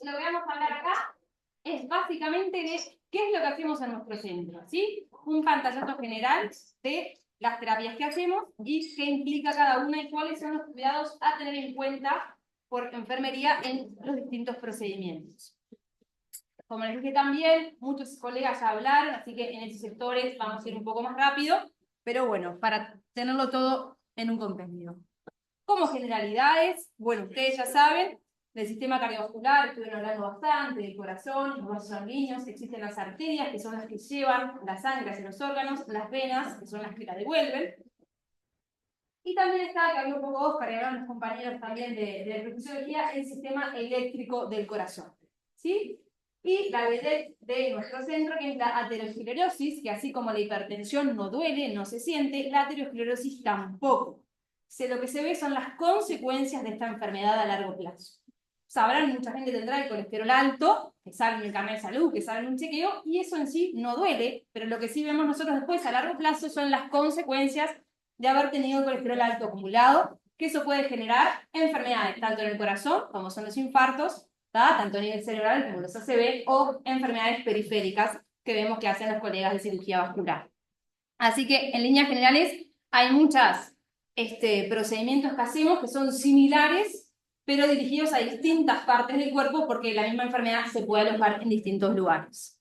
Lo que vamos a hablar acá es básicamente de qué es lo que hacemos en nuestro centro, ¿sí? Un pantallazo general de las terapias que hacemos y qué implica cada una y cuáles son los cuidados a tener en cuenta por enfermería en los distintos procedimientos. Como les dije también, muchos colegas ya hablaron, así que en esos sectores vamos a ir un poco más rápido, pero bueno, para tenerlo todo en un compendio. Como generalidades, bueno, ustedes ya saben, del sistema cardiovascular, estuvieron hablando bastante, del corazón, los vasos sanguíneos, existen las arterias, que son las que llevan la sangre hacia los órganos, las venas, que son las que la devuelven. Y también está, que habló un poco Oscar y hablaron los compañeros también de reflexología, el sistema eléctrico del corazón. ¿Sí? Y la vedette de nuestro centro, que es la aterosclerosis, que así como la hipertensión no duele, no se siente, la aterosclerosis tampoco. Lo que se ve son las consecuencias de esta enfermedad a largo plazo. Sabrán, mucha gente tendrá el colesterol alto, que sale en el carnet de salud, que sale en un chequeo, y eso en sí no duele, pero lo que sí vemos nosotros después a largo plazo son las consecuencias de haber tenido colesterol alto acumulado, que eso puede generar enfermedades, tanto en el corazón, como son los infartos, tanto a nivel cerebral como los ACV, o enfermedades periféricas que vemos que hacen los colegas de cirugía vascular. Así que, en líneas generales, hay muchos procedimientos que hacemos que son similares, pero dirigidos a distintas partes del cuerpo porque la misma enfermedad se puede alojar en distintos lugares.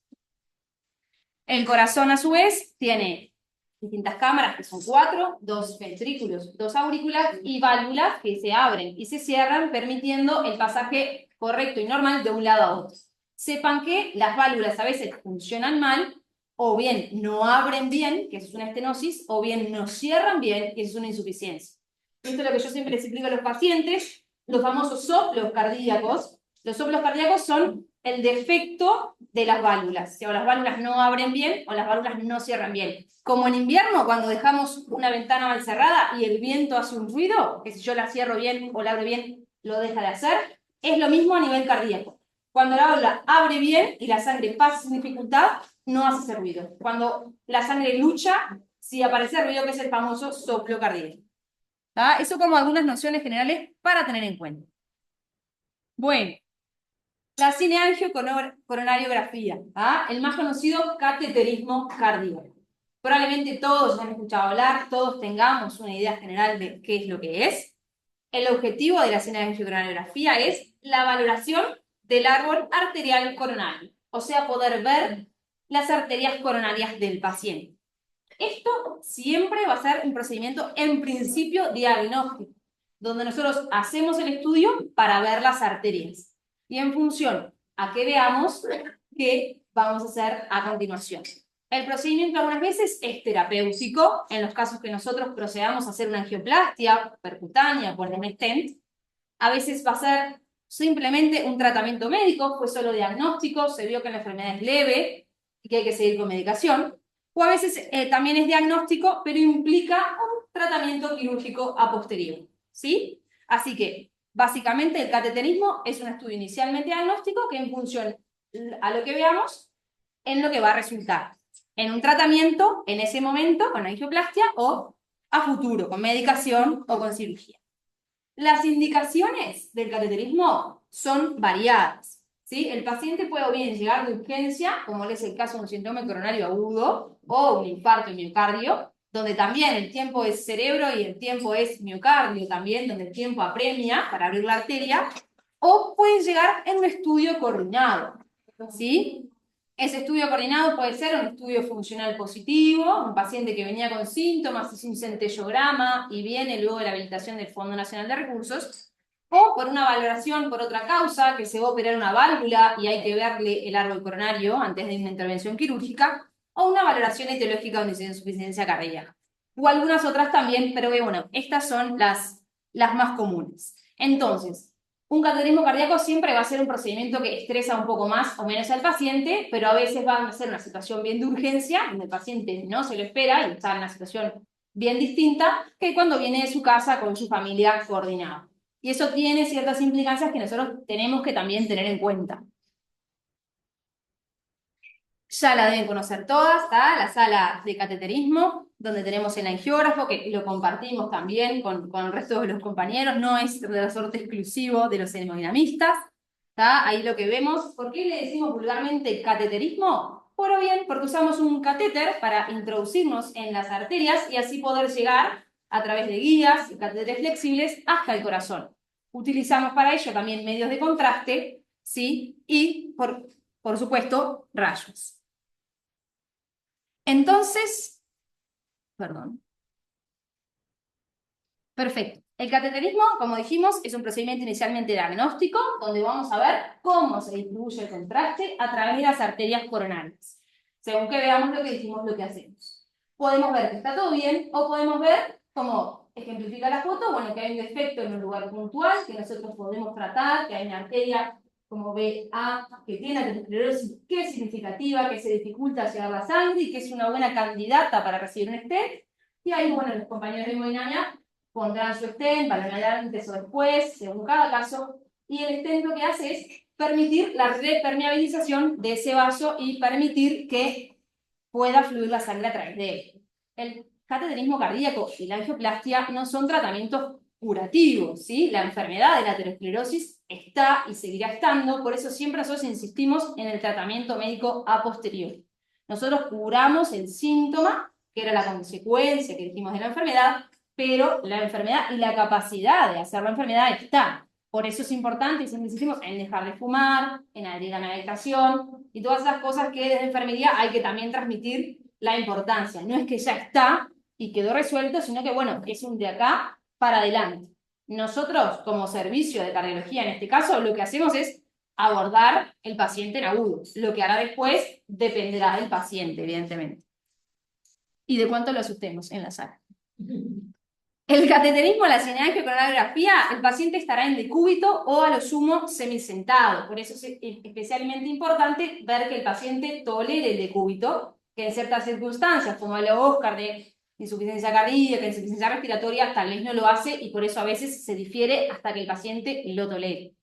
El corazón, a su vez, tiene distintas cámaras, que son 4, 2 ventrículos, 2 aurículas y válvulas que se abren y se cierran, permitiendo el pasaje correcto y normal de un lado a otro. Sepan que las válvulas a veces funcionan mal, o bien no abren bien, que eso es una estenosis, o bien no cierran bien, que eso es una insuficiencia. Esto es lo que yo siempre les explico a los pacientes, los famosos soplos cardíacos. Los soplos cardíacos son el defecto de las válvulas. O las válvulas no abren bien o las válvulas no cierran bien. Como en invierno, cuando dejamos una ventana mal cerrada y el viento hace un ruido, que si yo la cierro bien o la abro bien, lo deja de hacer, es lo mismo a nivel cardíaco. Cuando la válvula abre bien y la sangre pasa sin dificultad, no hace ese ruido. Cuando la sangre lucha, sí aparece el ruido, que es el famoso soplo cardíaco. Eso como algunas nociones generales para tener en cuenta. Bueno, la cineangiocoronariografía, el más conocido cateterismo cardíaco. Probablemente todos han escuchado hablar, todos tengamos una idea general de qué es lo que es. El objetivo de la cineangiocoronariografía es la valoración del árbol arterial coronario, o sea, poder ver las arterias coronarias del paciente. Esto siempre va a ser un procedimiento en principio diagnóstico, donde nosotros hacemos el estudio para ver las arterias. Y en función a que veamos, qué vamos a hacer a continuación. El procedimiento algunas veces es terapéutico, en los casos que nosotros procedamos a hacer una angioplastia percutánea, poner un stent. A veces va a ser simplemente un tratamiento médico, fue solo diagnóstico, se vio que la enfermedad es leve y que hay que seguir con medicación. O a veces también es diagnóstico, pero implica un tratamiento quirúrgico a posteriori, ¿sí? Así que, básicamente, el cateterismo es un estudio inicialmente diagnóstico que en función a lo que veamos, en lo que va a resultar. En un tratamiento, en ese momento, con angioplastia, o a futuro, con medicación o con cirugía. Las indicaciones del cateterismo son variadas, ¿sí? El paciente puede o bien llegar de urgencia, como es el caso de un síndrome coronario agudo, o un infarto de miocardio, donde también el tiempo es cerebro y el tiempo es miocardio también, donde el tiempo apremia para abrir la arteria, o pueden llegar en un estudio coordinado, ¿sí? Ese estudio coordinado puede ser un estudio funcional positivo, un paciente que venía con síntomas, hizo un centellograma y viene luego de la habilitación del Fondo Nacional de Recursos, o por una valoración por otra causa, que se va a operar una válvula y hay que verle el árbol coronario antes de una intervención quirúrgica, o una valoración etiológica donde se insuficiencia cardíaca. O algunas otras también, pero bueno, estas son las más comunes. Entonces, un cateterismo cardíaco siempre va a ser un procedimiento que estresa un poco más o menos al paciente, pero a veces va a ser una situación bien de urgencia, donde el paciente no se lo espera y está en una situación bien distinta que cuando viene de su casa con su familia coordinada. Y eso tiene ciertas implicancias que nosotros tenemos que también tener en cuenta. Ya la deben conocer todas, ¿tá? La sala de cateterismo, donde tenemos el angiógrafo, que lo compartimos también con el resto de los compañeros, no es de resorte exclusivo de los hemodinamistas. ¿Está? Ahí lo que vemos. ¿Por qué le decimos vulgarmente cateterismo? Bueno, bien, porque usamos un catéter para introducirnos en las arterias y así poder llegar a través de guías y catéteres flexibles hasta el corazón. Utilizamos para ello también medios de contraste, ¿sí? Y, por supuesto, rayos. Entonces, perdón. Perfecto. El cateterismo, como dijimos, es un procedimiento inicialmente diagnóstico, donde vamos a ver cómo se distribuye el contraste a través de las arterias coronarias. Según que veamos lo que dijimos, lo que hacemos. Podemos ver que está todo bien, o podemos ver, como ejemplifica la foto, bueno, que hay un defecto en un lugar puntual, que nosotros podemos tratar, que hay una arteria como BA, que tiene aterosclerosis, que es significativa, que se dificulta llegar la sangre y que es una buena candidata para recibir un stent. Y ahí, bueno, los compañeros de hemodinamia pondrán su stent, valorarán antes o después, según cada caso, y el stent lo que hace es permitir la repermeabilización de ese vaso y permitir que pueda fluir la sangre a través de él. El cateterismo cardíaco y la angioplastia no son tratamientos curativos, ¿sí? La enfermedad de la aterosclerosis está y seguirá estando, por eso siempre nosotros insistimos en el tratamiento médico a posteriori. Nosotros curamos el síntoma, que era la consecuencia que dijimos de la enfermedad, pero la enfermedad y la capacidad de hacer la enfermedad está. Por eso es importante y siempre insistimos en dejar de fumar, en adherir a la medicación y todas esas cosas que desde enfermería hay que también transmitir la importancia. No es que ya está y quedó resuelto, sino que, bueno, es un de acá para adelante. Nosotros, como servicio de cardiología en este caso, lo que hacemos es abordar el paciente en agudo. Lo que hará después dependerá del paciente, evidentemente. Y de cuánto lo asustemos en la sala. El cateterismo, la cineangiocoronariografía, el paciente estará en decúbito o a lo sumo semisentado. Por eso es especialmente importante ver que el paciente tolere el decúbito, que en ciertas circunstancias, como el Oscar de insuficiencia cardíaca, insuficiencia respiratoria, tal vez no lo hace y por eso a veces se difiere hasta que el paciente lo tolere.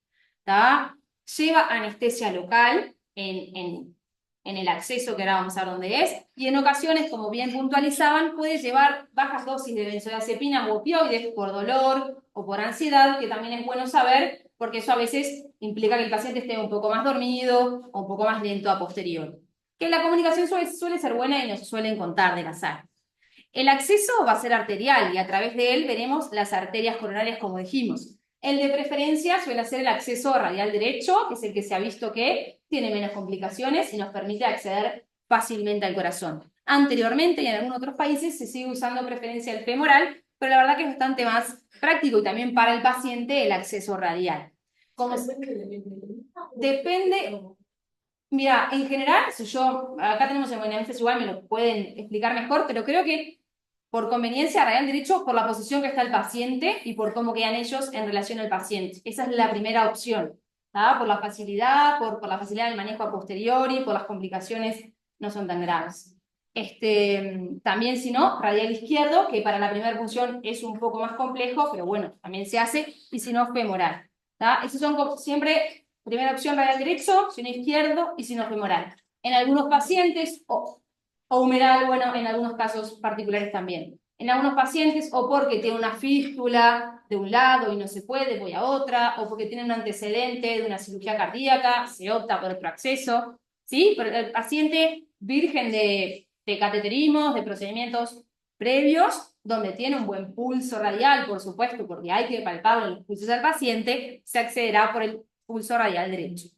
¿Tá? Lleva anestesia local en el acceso, que ahora vamos a ver dónde es, y en ocasiones, como bien puntualizaban, puede llevar bajas dosis de benzodiazepinas u opioides por dolor o por ansiedad, que también es bueno saber, porque eso a veces implica que el paciente esté un poco más dormido o un poco más lento a posteriori. Que la comunicación suele ser buena y nos suelen contar de la sangre. El acceso va a ser arterial y a través de él veremos las arterias coronarias, como dijimos. El de preferencia suele ser el acceso radial derecho, que es el que se ha visto que tiene menos complicaciones y nos permite acceder fácilmente al corazón. Anteriormente, y en algunos otros países, se sigue usando preferencia el femoral, pero la verdad que es bastante más práctico y también para el paciente el acceso radial. Depende. Mira, en general, si yo, acá tenemos en énfasis igual, me lo pueden explicar mejor, pero creo que por conveniencia radial derecho, por la posición que está el paciente y por cómo quedan ellos en relación al paciente. Esa es la primera opción, ¿tá? Por la facilidad, por la facilidad del manejo a posteriori, por las complicaciones no son tan graves. También, si no, radial izquierdo, que para la primera función es un poco más complejo, pero bueno, también se hace, y si no, femoral. ¿Tá? Esos son siempre, primera opción radial derecho, si no izquierdo, y si no femoral. En algunos pacientes, o humeral, bueno, en algunos casos particulares también. En algunos pacientes, o porque tiene una fístula de un lado y no se puede, voy a otra, o porque tiene un antecedente de una cirugía cardíaca, se opta por otro acceso, ¿sí? Pero el paciente virgen de cateterismos, de procedimientos previos, donde tiene un buen pulso radial, por supuesto, porque hay que palparlo en los pulsos del paciente, se accederá por el pulso radial derecho.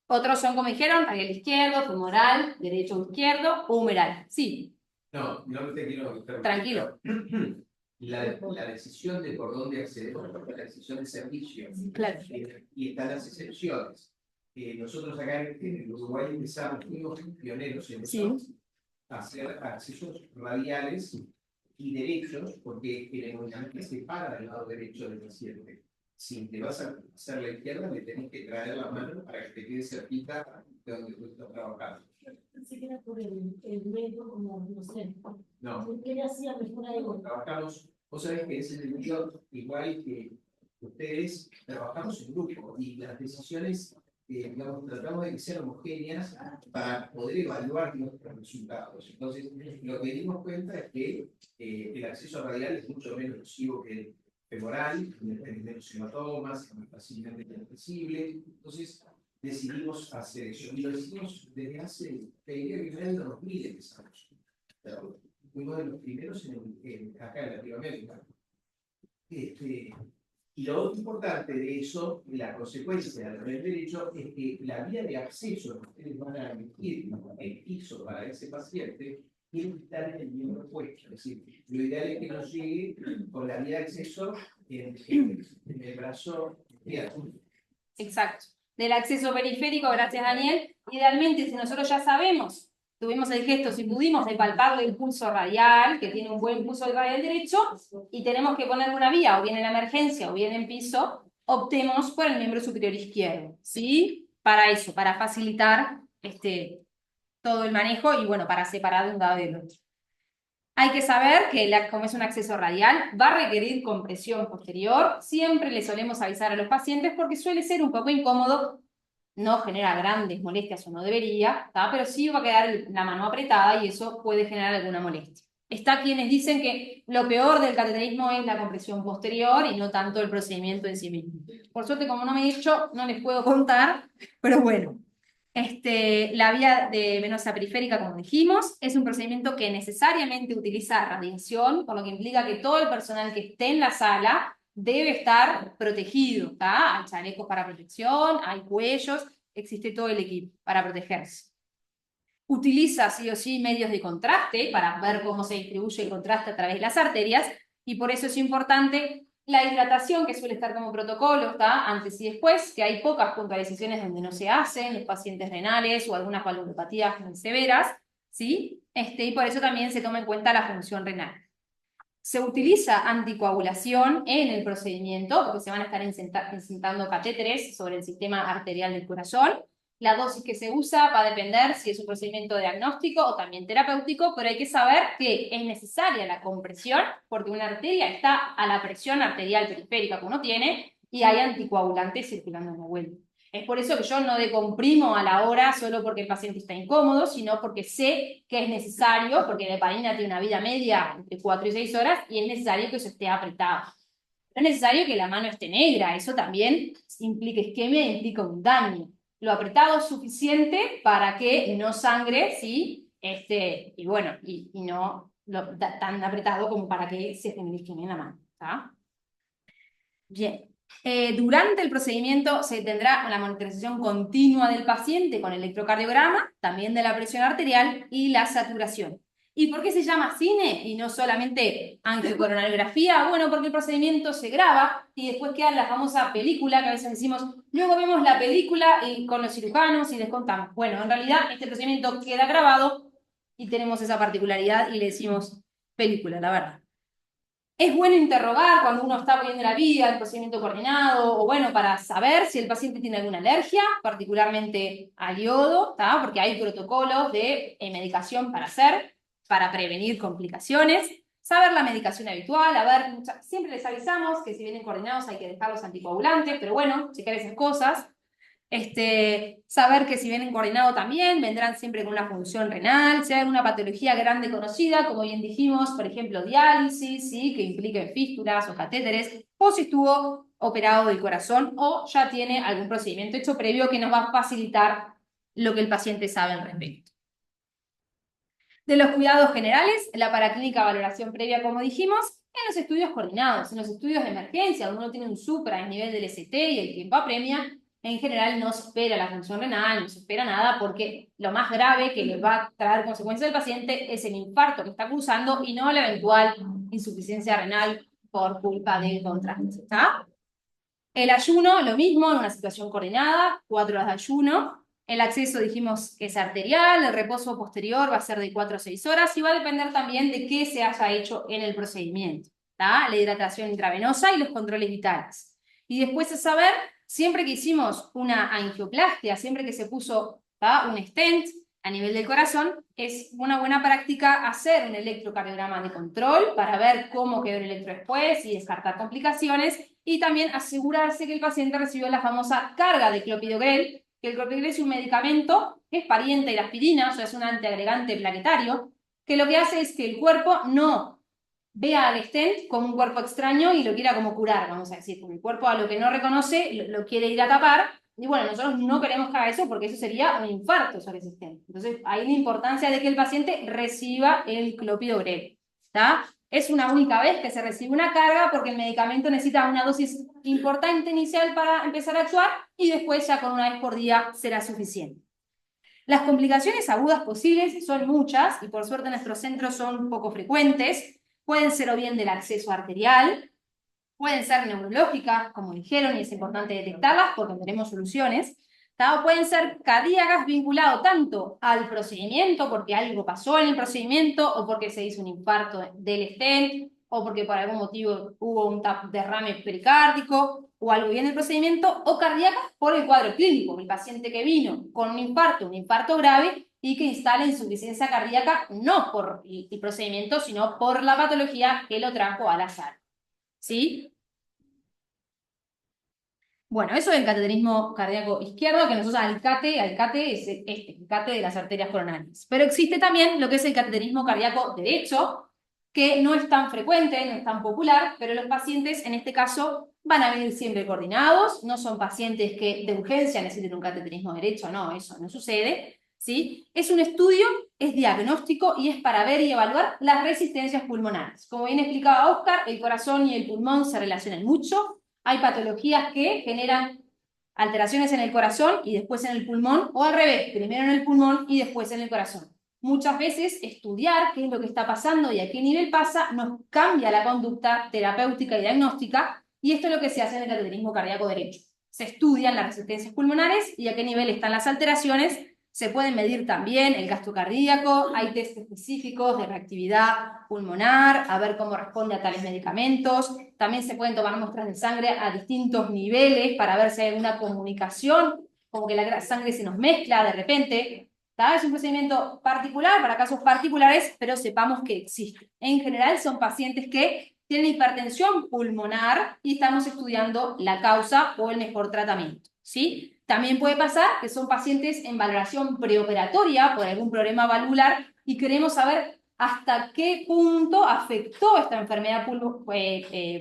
Otros son, como dijeron, radial izquierdo, femoral, derecho o izquierdo, o humeral. Sí. No te quiero interrumpir. Tranquilo. La decisión de por dónde accedemos, la decisión de servicio. Claro. Y están las excepciones. Nosotros acá en Uruguay empezamos, fuimos pioneros en eso, a hacer accesos radiales y derechos, porque el hemodinamista se para del lado derecho del paciente. Si te vas a hacer la izquierda, le tenés que traer la mano para que te quede cerquita de donde tú estás trabajando. Pensé que era por el médico, como no sé. No. ¿Qué le hacía mejor a él? Trabajamos, vos sabés que ese sentido, igual que ustedes, trabajamos en grupo y las decisiones, digamos, tratamos de que sean homogéneas para poder evaluar nuestros resultados. Entonces, lo que dimos cuenta es que el acceso radial es mucho menos nocivo que femoral, hay menos hematomas, es más fácilmente transmisible. Entonces decidimos hacer eso. Y lo decidimos desde hace, te diría que en los 2000 empezamos. Pero fuimos de los primeros acá en Latinoamérica. Y lo importante de eso, la consecuencia del haber derecho, es que la vía de acceso que ustedes van a elegir el piso para ese paciente tiene que estar en el miembro opuesto. Es decir, lo ideal es que nos llegue con la vía de acceso en el brazo izquierdo. Exacto. Del acceso periférico, gracias Daniel. Idealmente, si nosotros ya sabemos, tuvimos el gesto, si pudimos, de palparle el pulso radial, que tiene un buen pulso radial derecho, y tenemos que ponerle una vía, o bien en la emergencia, o bien en piso, optemos por el miembro superior izquierdo, ¿sí? Para eso, para facilitar todo el manejo y, bueno, para separar de un lado del otro. Hay que saber que, como es un acceso radial, va a requerir compresión posterior. Siempre le solemos avisar a los pacientes porque suele ser un poco incómodo, no genera grandes molestias o no debería, ¿tá? Pero sí va a quedar la mano apretada y eso puede generar alguna molestia. Está quienes dicen que lo peor del cateterismo es la compresión posterior y no tanto el procedimiento en sí mismo. Por suerte, como no me he dicho, no les puedo contar, pero bueno. La vía de venosa periférica, como dijimos, es un procedimiento que necesariamente utiliza radiación, por lo que implica que todo el personal que esté en la sala debe estar protegido, ¿tá? Hay chalecos para protección, hay cuellos, existe todo el equipo para protegerse. Utiliza sí o sí medios de contraste para ver cómo se distribuye el contraste a través de las arterias, y por eso es importante la hidratación, que suele estar como protocolo, ¿tá? Antes y después, que hay pocas puntualizaciones donde no se hace, en los pacientes renales o algunas valvulopatías muy severas, ¿sí? Y por eso también se toma en cuenta la función renal. Se utiliza anticoagulación en el procedimiento, porque se van a estar incentando catéteres sobre el sistema arterial del corazón. La dosis que se usa va a depender si es un procedimiento diagnóstico o también terapéutico, pero hay que saber que es necesaria la compresión porque una arteria está a la presión arterial periférica que uno tiene y hay anticoagulantes circulando en la vuelta. Es por eso que yo no decomprimo a la hora solo porque el paciente está incómodo, sino porque sé que es necesario, porque la heparina tiene una vida media entre 4 y 6 horas y es necesario que eso esté apretado. No es necesario que la mano esté negra, eso también implica isquemia e implica un daño. Lo apretado es suficiente para que no sangre, ¿sí? Y bueno, y no tan apretado como para que se genere isquemia en la mano, ¿está? Bien. Durante el procedimiento se tendrá la monitorización continua del paciente con electrocardiograma, también de la presión arterial y la saturación. ¿Y por qué se llama cine y no solamente angiocoronariografía? Bueno, porque el procedimiento se graba y después queda la famosa película que a veces decimos, luego vemos la película y con los cirujanos y les contamos. Bueno, en realidad este procedimiento queda grabado y tenemos esa particularidad y le decimos película, la verdad. Es bueno interrogar cuando uno está poniendo la vía, el procedimiento coordinado, o bueno, para saber si el paciente tiene alguna alergia, particularmente al yodo, ¿tá? Porque hay protocolos de medicación para hacer, para prevenir complicaciones. Saber la medicación habitual, a ver, siempre les avisamos que si vienen coordinados hay que dejar los anticoagulantes, pero bueno, checar esas cosas. Saber que si vienen coordinados también, vendrán siempre con una función renal, si hay alguna patología grande conocida, como bien dijimos, por ejemplo, diálisis, ¿sí? Que implique fístulas o catéteres, o si estuvo operado del corazón, o ya tiene algún procedimiento hecho previo que nos va a facilitar lo que el paciente sabe al respecto. De los cuidados generales, la paraclínica valoración previa, como dijimos, en los estudios coordinados, en los estudios de emergencia, donde uno tiene un supra en nivel del ST y el tiempo apremia, en general no se espera la función renal, no se espera nada, porque lo más grave que le va a traer consecuencias al paciente es el infarto que está cursando y no la eventual insuficiencia renal por culpa del contraste, ¿está? El ayuno, lo mismo, en una situación coordinada, 4 horas de ayuno. El acceso dijimos que es arterial, el reposo posterior va a ser de 4 a 6 horas y va a depender también de qué se haya hecho en el procedimiento, ¿tá? La hidratación intravenosa y los controles vitales. Y después de saber, siempre que hicimos una angioplastia, siempre que se puso, ¿tá? Un stent a nivel del corazón, es una buena práctica hacer un electrocardiograma de control para ver cómo quedó el electro después y descartar complicaciones, y también asegurarse que el paciente recibió la famosa carga de clopidogrel, que el clopidogrel es un medicamento que es pariente de la aspirina, o sea, es un antiagregante plaquetario, que lo que hace es que el cuerpo no vea al stent como un cuerpo extraño y lo quiera como curar, vamos a decir, porque el cuerpo a lo que no reconoce lo quiere ir a tapar, y bueno, nosotros no queremos que haga eso porque eso sería un infarto sobre ese stent. Entonces, ahí la importancia de que el paciente reciba el clopidogrel, ¿está? Es una única vez que se recibe una carga porque el medicamento necesita una dosis importante inicial para empezar a actuar y después ya con una vez por día será suficiente. Las complicaciones agudas posibles son muchas y por suerte en nuestros centros son poco frecuentes. Pueden ser o bien del acceso arterial, pueden ser neurológicas, como dijeron, y es importante detectarlas porque tenemos soluciones. O pueden ser cardíacas vinculadas tanto al procedimiento, porque algo pasó en el procedimiento, o porque se hizo un infarto del stent, o porque por algún motivo hubo un derrame pericárdico, o algo bien en el procedimiento, o cardíacas por el cuadro clínico, el paciente que vino con un infarto grave, y que instala insuficiencia cardíaca no por el procedimiento, sino por la patología que lo trajo a la sala. ¿Sí? Bueno, eso es el cateterismo cardíaco izquierdo, que nosotros alcate es el cate de las arterias coronarias. Pero existe también lo que es el cateterismo cardíaco derecho, que no es tan frecuente, no es tan popular, pero los pacientes en este caso van a venir siempre coordinados, no son pacientes que de urgencia necesiten un cateterismo derecho, no, eso no sucede, ¿sí? Es un estudio, es diagnóstico y es para ver y evaluar las resistencias pulmonares. Como bien explicaba Óscar, el corazón y el pulmón se relacionan mucho. Hay patologías que generan alteraciones en el corazón y después en el pulmón, o al revés, primero en el pulmón y después en el corazón. Muchas veces estudiar qué es lo que está pasando y a qué nivel pasa nos cambia la conducta terapéutica y diagnóstica, y esto es lo que se hace en el cateterismo cardíaco derecho. Se estudian las resistencias pulmonares y a qué nivel están las alteraciones. Se puede medir también el gasto cardíaco, hay test específicos de reactividad pulmonar, a ver cómo responde a tales medicamentos. También se pueden tomar muestras de sangre a distintos niveles para ver si hay alguna comunicación, como que la sangre se nos mezcla de repente. Es un procedimiento particular para casos particulares, pero sepamos que existe. En general son pacientes que tienen hipertensión pulmonar y estamos estudiando la causa o el mejor tratamiento, ¿sí? También puede pasar que son pacientes en valoración preoperatoria por algún problema valvular y queremos saber hasta qué punto afectó esta enfermedad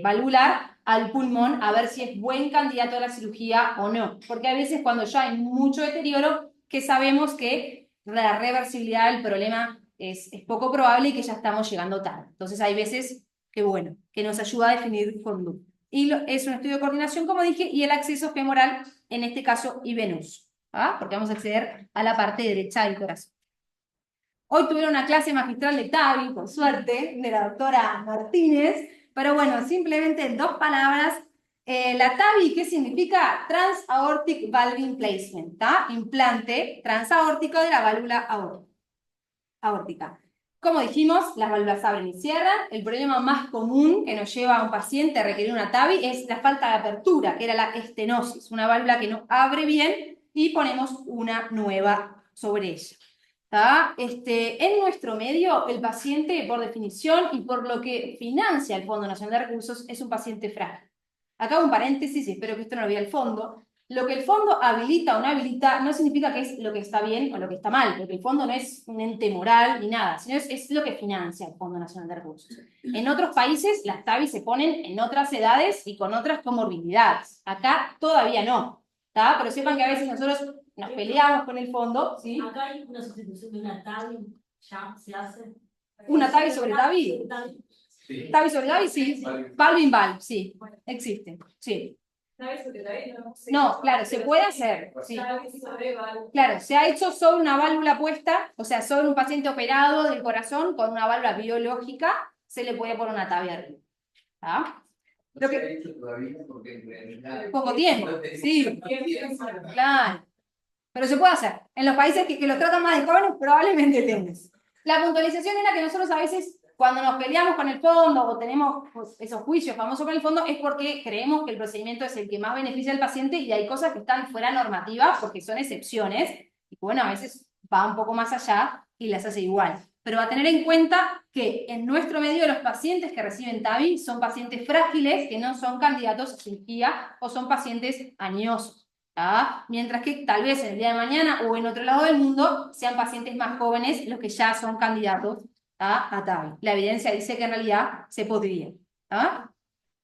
valvular al pulmón, a ver si es buen candidato a la cirugía o no. Porque a veces cuando ya hay mucho deterioro, que sabemos que la reversibilidad del problema es poco probable y que ya estamos llegando tarde. Entonces hay veces que, bueno, que nos ayuda a definir conducta. Y es un estudio de coordinación, como dije, y el acceso femoral, en este caso, y venoso, porque vamos a acceder a la parte derecha del corazón. Hoy tuvieron una clase magistral de TAVI, por suerte, de la doctora Martínez, pero bueno, simplemente en 2 palabras. La TAVI, ¿qué significa? Transaortic Valve Placement, ¿tá? Implante transaórtico de la válvula aórtica. Como dijimos, las válvulas abren y cierran. El problema más común que nos lleva a un paciente a requerir una TAVI es la falta de apertura, que era la estenosis, una válvula que no abre bien y ponemos una nueva sobre ella. En nuestro medio, el paciente, por definición y por lo que financia el Fondo Nacional de Recursos, es un paciente frágil. Acá un paréntesis, y espero que esto no lo vea el fondo. Lo que el fondo habilita o no habilita no significa que es lo que está bien o lo que está mal, porque el fondo no es un ente moral ni nada, sino es lo que financia el Fondo Nacional de Recursos. En otros países las TAVI se ponen en otras edades y con otras comorbilidades. Acá todavía no, pero sepan que a veces nosotros nos peleamos con el fondo, ¿sí? Acá hay una sustitución de una TAVI, ya se hace. ¿Una TAVI sobre TAVI? Sí. TAVI sobre TAVI, sí. Valve in valve, sí. Existe, sí. No, claro, se puede hacer. Sí. Claro, se ha hecho sobre una válvula puesta, o sea, sobre un paciente operado del corazón con una válvula biológica, se le puede poner una TAVI arriba. Lo que he hecho todavía porque en realidad poco tiempo, sí. Claro. Pero se puede hacer. En los países que los tratan más de jóvenes, probablemente tengas. La puntualización era que nosotros a veces, cuando nos peleamos con el fondo o tenemos esos juicios famosos con el fondo, es porque creemos que el procedimiento es el que más beneficia al paciente y hay cosas que están fuera normativa porque son excepciones. Y bueno, a veces va un poco más allá y las hace igual. Pero a tener en cuenta que en nuestro medio los pacientes que reciben TAVI son pacientes frágiles que no son candidatos a cirugía o son pacientes añosos. Mientras que tal vez en el día de mañana o en otro lado del mundo sean pacientes más jóvenes los que ya son candidatos a TAVI. La evidencia dice que en realidad se podría. ¿Tá?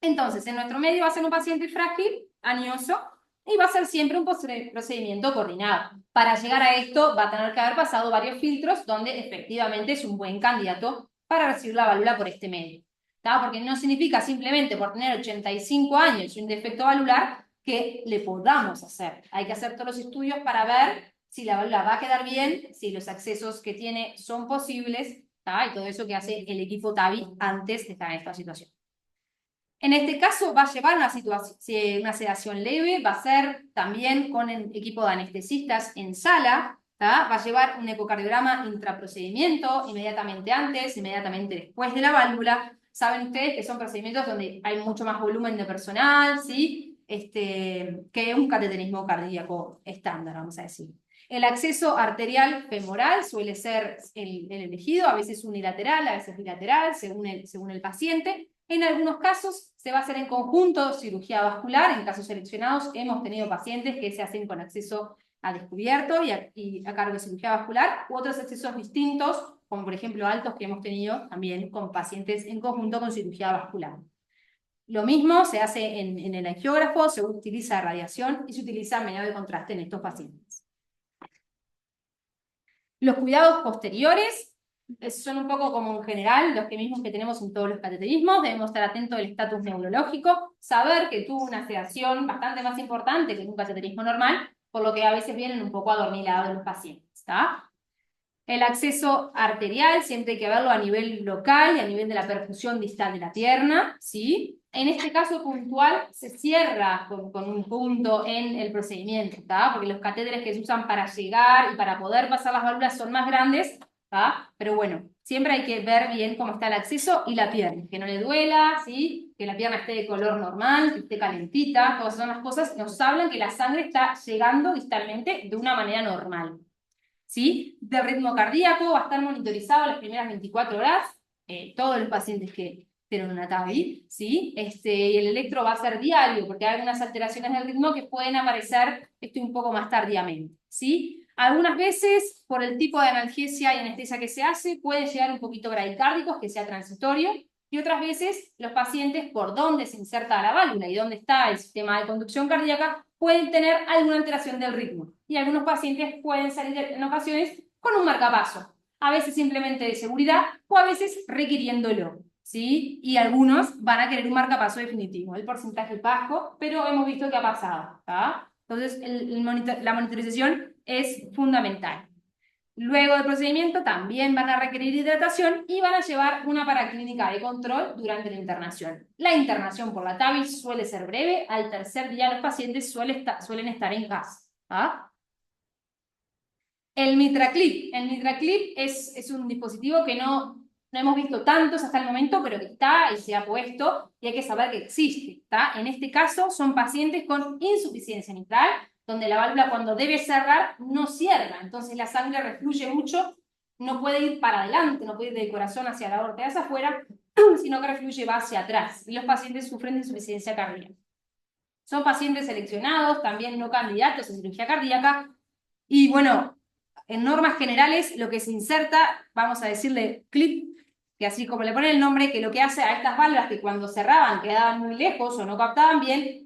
Entonces, en nuestro medio va a ser un paciente frágil, añoso, y va a ser siempre un procedimiento coordinado. Para llegar a esto va a tener que haber pasado varios filtros donde efectivamente es un buen candidato para recibir la válvula por este medio. ¿Tá? Porque no significa simplemente por tener 85 años y un defecto valvular que le podamos hacer. Hay que hacer todos los estudios para ver si la válvula va a quedar bien, si los accesos que tiene son posibles, ¿tá? Y todo eso que hace el equipo TAVI antes de estar en esta situación. En este caso va a llevar una sedación leve, va a ser también con el equipo de anestesistas en sala, ¿tá? Va a llevar un ecocardiograma intraprocedimiento, inmediatamente antes, inmediatamente después de la válvula. Saben ustedes que son procedimientos donde hay mucho más volumen de personal, ¿sí? Que un cateterismo cardíaco estándar, vamos a decir. El acceso arterial femoral suele ser el elegido, a veces unilateral, a veces bilateral, según el paciente. En algunos casos se va a hacer en conjunto cirugía vascular. En casos seleccionados hemos tenido pacientes que se hacen con acceso a descubierto y a cargo de cirugía vascular, u otros accesos distintos, como por ejemplo altos que hemos tenido también con pacientes en conjunto con cirugía vascular. Lo mismo se hace en el angiógrafo, se utiliza radiación y se utiliza mediado de contraste en estos pacientes. Los cuidados posteriores son un poco como en general los mismos que tenemos en todos los cateterismos. Debemos estar atentos al estatus neurológico, saber que tuvo una sedación bastante más importante que en un cateterismo normal, por lo que a veces vienen un poco adormilados los pacientes, ¿está? El acceso arterial siempre hay que verlo a nivel local y a nivel de la perfusión distal de la pierna, ¿sí? En este caso puntual se cierra con un punto en el procedimiento, ¿tá? Porque los catéteres que se usan para llegar y para poder pasar las válvulas son más grandes, ¿tá? Pero bueno, siempre hay que ver bien cómo está el acceso y la pierna, que no le duela, ¿sí? Que la pierna esté de color normal, que esté calentita, todas son las cosas que nos hablan que la sangre está llegando distalmente de una manera normal. ¿Sí? Del ritmo cardíaco va a estar monitorizado las primeras 24 horas, todos los pacientes que tienen una TAVI, ¿sí? Y el electro va a ser diario, porque hay algunas alteraciones del ritmo que pueden aparecer un poco más tardíamente, ¿sí? Algunas veces, por el tipo de analgesia y anestesia que se hace, pueden llegar un poquito bradicárdicos, que sea transitorio, y otras veces los pacientes, por donde se inserta la válvula y dónde está el sistema de conducción cardíaca, pueden tener alguna alteración del ritmo. Y algunos pacientes pueden salir en ocasiones con un marcapaso, a veces simplemente de seguridad o a veces requiriéndolo, ¿sí? Y algunos van a querer un marcapaso definitivo. El porcentaje es bajo, pero hemos visto que ha pasado, ¿tá? Entonces la monitorización es fundamental. Luego del procedimiento también van a requerir hidratación y van a llevar una paraclínica de control durante la internación. La internación por la TAVI suele ser breve, al tercer día los pacientes suelen estar en casa. ¿Ah? El MitraClip. El MitraClip es un dispositivo que no hemos visto tantos hasta el momento, pero que está y se ha puesto y hay que saber que existe. ¿Tá? En este caso son pacientes con insuficiencia mitral, donde la válvula cuando debe cerrar no cierra, entonces la sangre refluye mucho, no puede ir para adelante, no puede ir del corazón hacia la aorta hacia afuera, sino que refluye va hacia atrás, y los pacientes sufren de insuficiencia cardíaca. Son pacientes seleccionados, también no candidatos a cirugía cardíaca, y bueno, en normas generales lo que se inserta, vamos a decirle clip, que así como le ponen el nombre, que lo que hace a estas válvulas que cuando cerraban quedaban muy lejos o no captaban bien,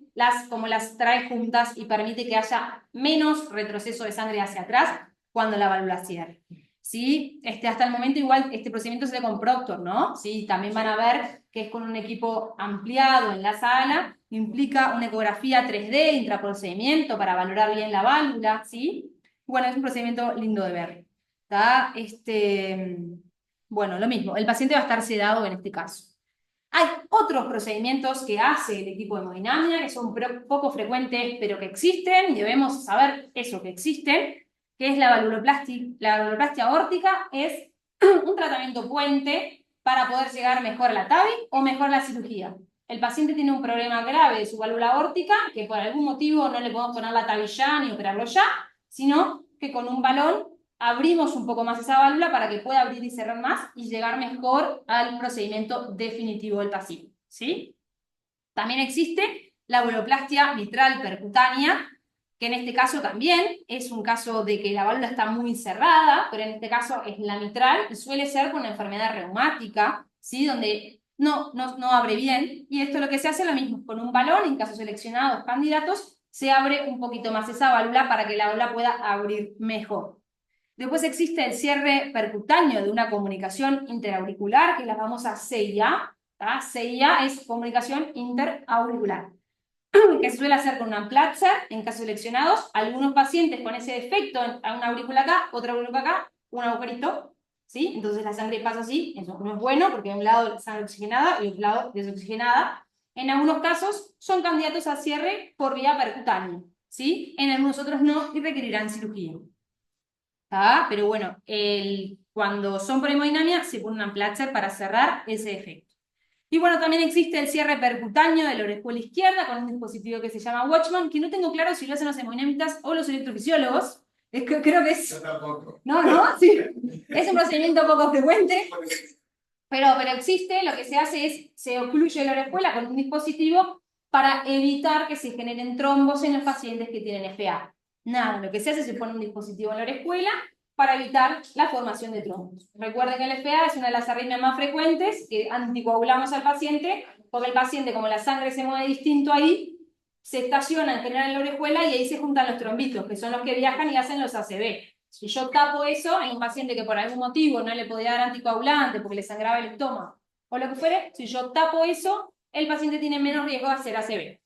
como las trae juntas y permite que haya menos retroceso de sangre hacia atrás cuando la válvula cierra. ¿Sí? Hasta el momento igual este procedimiento se hace con Proctor, ¿no? ¿Sí? También van a ver que es con un equipo ampliado en la sala, implica una ecografía 3D intraprocedimiento para valorar bien la válvula, ¿sí? Bueno, es un procedimiento lindo de ver. ¿Tá? Bueno, lo mismo, el paciente va a estar sedado en este caso. Hay otros procedimientos que hace el equipo de hemodinamia que son poco frecuentes, pero que existen, y debemos saber eso que existen, que es la valvuloplastia. La valvuloplastia aórtica es un tratamiento puente para poder llegar mejor a la TAVI o mejor a la cirugía. El paciente tiene un problema grave de su válvula aórtica, que por algún motivo no le podemos poner la TAVI ya ni operarlo ya, sino que con un balón abrimos un poco más esa válvula para que pueda abrir y cerrar más y llegar mejor al procedimiento definitivo del paciente, ¿sí? También existe la valvuloplastia mitral percutánea, que en este caso también es un caso de que la válvula está muy cerrada, pero en este caso es la mitral, y suele ser con una enfermedad reumática, ¿sí? Donde no abre bien, y esto lo que se hace es lo mismo, con un balón, en casos seleccionados candidatos, se abre un poquito más esa válvula para que la válvula pueda abrir mejor. Después existe el cierre percutáneo de una comunicación interauricular, que es la famosa CIA. CIA es comunicación interauricular, que se suele hacer con un Amplatzer en casos seleccionados. Algunos pacientes con ese defecto, una aurícula acá, otra aurícula acá, un agujerito, ¿sí? Entonces la sangre pasa así, eso no es bueno, porque de un lado la sangre oxigenada y de otro lado desoxigenada. En algunos casos son candidatos a cierre por vía percutánea, ¿sí? En algunos otros no y requerirán cirugía. Pero bueno, cuando son por hemodinamia se pone un Amplatzer para cerrar ese defecto. Y bueno, también existe el cierre percutáneo de la orejuela izquierda con un dispositivo que se llama Watchman, que no tengo claro si lo hacen los hemodinamistas o los electrofisiólogos. Creo que es... Yo tampoco. No, sí. Es un procedimiento poco frecuente, pero existe. Lo que se hace es, se ocluye la orejuela con un dispositivo para evitar que se generen trombos en los pacientes que tienen FA. Nada, lo que se hace es se pone un dispositivo en la orejuela para evitar la formación de trombos. Recuerden que el FA es una de las arritmias más frecuentes, que anticoagulamos al paciente, porque el paciente, como la sangre se mueve distinto ahí, se estaciona en general en la orejuela y ahí se juntan los trombitos, que son los que viajan y hacen los ACV. Si yo tapo eso, hay un paciente que por algún motivo no le podía dar anticoagulante porque le sangraba el estómago, o lo que fuere, si yo tapo eso, el paciente tiene menos riesgo de hacer ACV.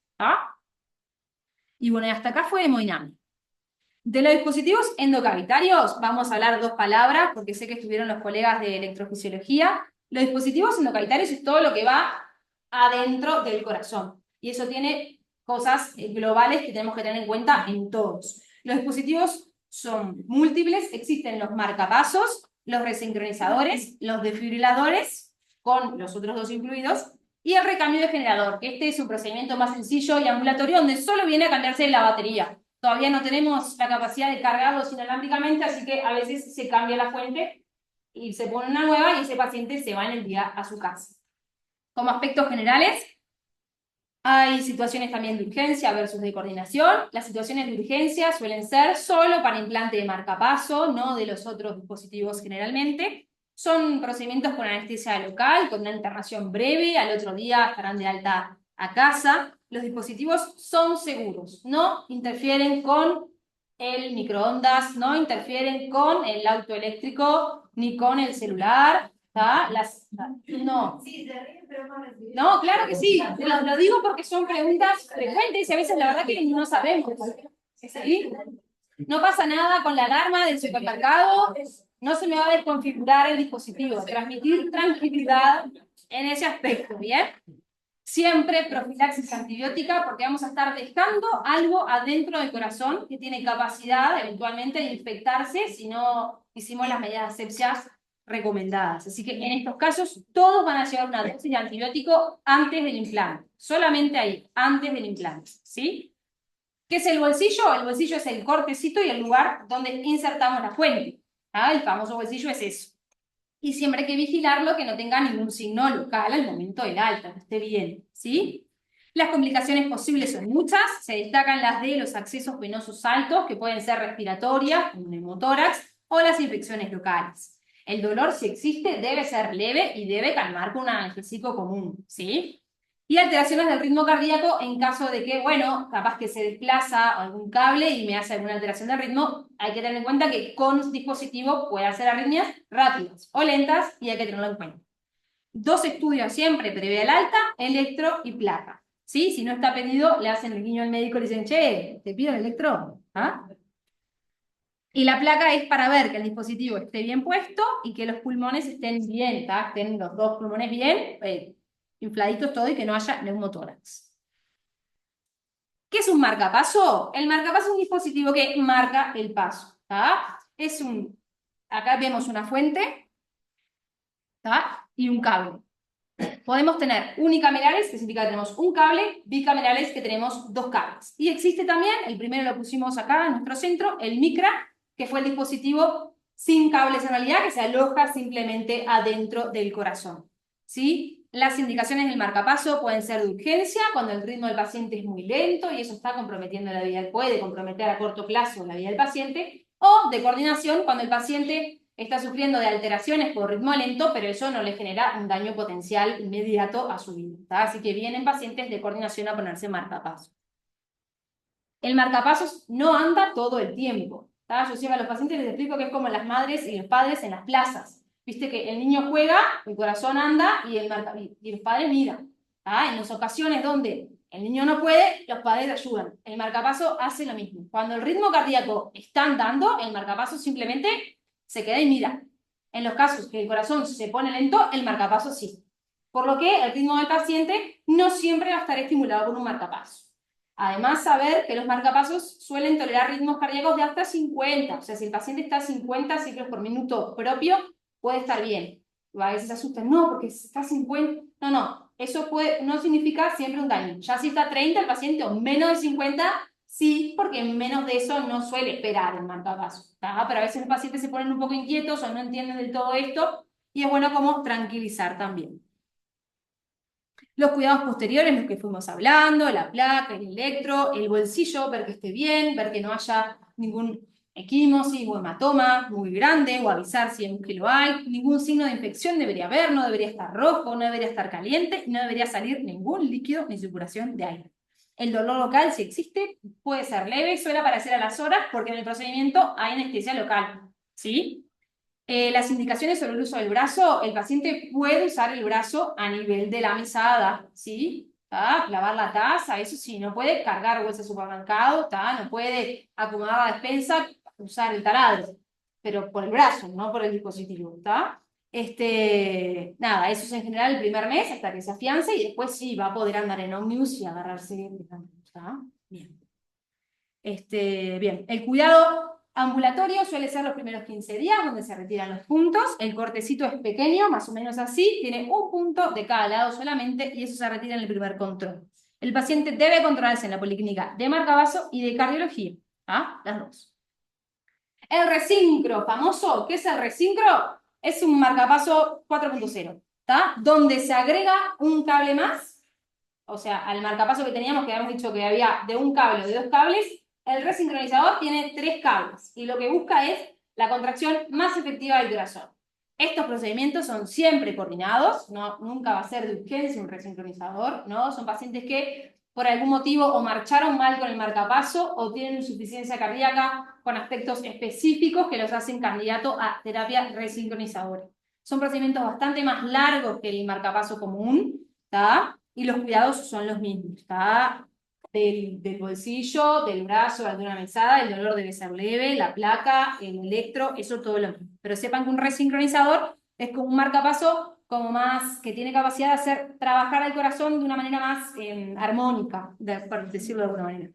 Y bueno, y hasta acá fue hemodinamia. De los dispositivos endocavitarios, vamos a hablar dos palabras, porque sé que estuvieron los colegas de electrofisiología. Los dispositivos endocavitarios es todo lo que va adentro del corazón. Y eso tiene cosas globales que tenemos que tener en cuenta en todos. Los dispositivos son múltiples, existen los marcapasos, los resincronizadores, los desfibriladores, con los otros dos incluidos, y el recambio de generador, que este es un procedimiento más sencillo y ambulatorio, donde solo viene a cambiarse la batería. Todavía no tenemos la capacidad de cargarlos inalámbricamente, así que a veces se cambia la fuente y se pone una nueva y ese paciente se va en el día a su casa. Como aspectos generales, hay situaciones también de urgencia versus de coordinación. Las situaciones de urgencia suelen ser solo para implante de marcapaso, no de los otros dispositivos generalmente. Son procedimientos con anestesia local, con una internación breve, al otro día estarán de alta a casa. Los dispositivos son seguros, no interfieren con el microondas, no interfieren con el auto eléctrico, ni con el celular. No. No, claro que sí. Lo digo porque son preguntas frecuentes y a veces la verdad que no sabemos. ¿Sí? No pasa nada con la alarma del supermercado, no se me va a desconfigurar el dispositivo. Transmitir tranquilidad en ese aspecto, ¿bien? Siempre profilaxis antibiótica porque vamos a estar dejando algo adentro del corazón que tiene capacidad eventualmente de infectarse si no hicimos las medidas de asepsia recomendadas. Así que en estos casos todos van a llevar una dosis de antibiótico antes del implante. Solamente ahí, antes del implante. ¿Sí? ¿Qué es el bolsillo? El bolsillo es el cortecito y el lugar donde insertamos la fuente. El famoso bolsillo es eso. Y siempre hay que vigilarlo que no tenga ningún signo local al momento del alta, que esté bien, ¿sí? Las complicaciones posibles son muchas, se destacan las de los accesos venosos altos, que pueden ser respiratorias, como neumotórax, o las infecciones locales. El dolor, si existe, debe ser leve y debe calmar con un analgésico común, ¿sí? Y alteraciones del ritmo cardíaco en caso de que, bueno, capaz que se desplaza algún cable y me hace alguna alteración del ritmo, hay que tener en cuenta que con dispositivo puede hacer arritmias rápidas o lentas y hay que tenerlo en cuenta. 2 estudios siempre, previa al alta, electro y placa. ¿Sí? Si no está pedido, le hacen el guiño al médico y le dicen, che, ¿te pido el electro? Y la placa es para ver que el dispositivo esté bien puesto y que los pulmones estén bien, estén los 2 pulmones bien, infladitos todo y que no haya neumotórax. ¿Qué es un marcapaso? El marcapaso es un dispositivo que marca el paso. Acá vemos una fuente y un cable. Podemos tener unicamerales, que significa que tenemos un cable, bicamerales, que tenemos 2 cables. Y existe también, el primero lo pusimos acá en nuestro centro, el micra, que fue el dispositivo sin cables en realidad, que se aloja simplemente adentro del corazón. ¿Sí? Las indicaciones del marcapaso pueden ser de urgencia, cuando el ritmo del paciente es muy lento y eso está comprometiendo la vida, puede comprometer a corto plazo la vida del paciente, o de coordinación, cuando el paciente está sufriendo de alteraciones por ritmo lento, pero eso no le genera un daño potencial inmediato a su vida, ¿tá? Así que vienen pacientes de coordinación a ponerse marcapasos. El marcapasos no anda todo el tiempo, ¿tá? Yo siempre a los pacientes les explico que es como las madres y los padres en las plazas. Viste que el niño juega, el corazón anda y los padres miran, ¿tá? En las ocasiones donde el niño no puede, los padres ayudan. El marcapaso hace lo mismo. Cuando el ritmo cardíaco está andando, el marcapaso simplemente se queda y mira. En los casos que el corazón se pone lento, el marcapaso sí. Por lo que el ritmo del paciente no siempre va a estar estimulado por un marcapaso. Además, saber que los marcapasos suelen tolerar ritmos cardíacos de hasta 50. O sea, si el paciente está a 50 ciclos por minuto propio, puede estar bien. A veces se asustan, no, porque está a 50. No, eso no significa siempre un daño. Ya si está a 30 el paciente o menos de 50, sí, porque menos de eso no suele esperar el marcapasos. Pero a veces los pacientes se ponen un poco inquietos o no entienden del todo esto, y es bueno como tranquilizar también. Los cuidados posteriores, los que fuimos hablando, la placa, el electro, el bolsillo, ver que esté bien, ver que no haya ningún equimosis o hematoma muy grande, o avisar si es que lo hay. Ningún signo de infección debería haber, no debería estar rojo, no debería estar caliente, no debería salir ningún líquido ni circulación de aire. El dolor local, si existe, puede ser leve, suele aparecer a las horas porque en el procedimiento hay anestesia local, ¿sí? Las indicaciones sobre el uso del brazo, el paciente puede usar el brazo a nivel de la mesada, ¿sí? ¿Tá? Clavar la taza, eso sí, no puede cargar bolsas de supermercado, ¿tá? No puede acomodar la despensa, usar el taladro, pero por el brazo, no por el dispositivo, ¿tá? Nada, eso es en general el primer mes hasta que se afiance y después sí va a poder andar en ómnibus y agarrarse, ¿tá? Bien. Bien, el cuidado ambulatorio suele ser los primeros 15 días, donde se retiran los puntos. El cortecito es pequeño, más o menos así, tiene un punto de cada lado solamente, y eso se retira en el primer control. El paciente debe controlarse en la policlínica de marcapaso y de cardiología, las dos. El resincro, famoso, ¿qué es el resincro? Es un marcapaso 4.0, donde se agrega un cable más, o sea, al marcapaso que teníamos, que habíamos dicho que había de un cable o de dos cables. El resincronizador tiene 3 cables y lo que busca es la contracción más efectiva del corazón. Estos procedimientos son siempre coordinados, nunca va a ser de urgencia un resincronizador, ¿no? Son pacientes que por algún motivo o marcharon mal con el marcapaso o tienen insuficiencia cardíaca con aspectos específicos que los hacen candidato a terapia resincronizadora. Son procedimientos bastante más largos que el marcapaso común, ¿tá? Y los cuidados son los mismos, ¿está? Del bolsillo, del brazo, de una mesada, el dolor debe ser leve, la placa, el electro, eso todo lo mismo. Pero sepan que un resincronizador es como un marcapaso como más, que tiene capacidad de hacer trabajar al corazón de una manera más armónica, por decirlo de alguna manera.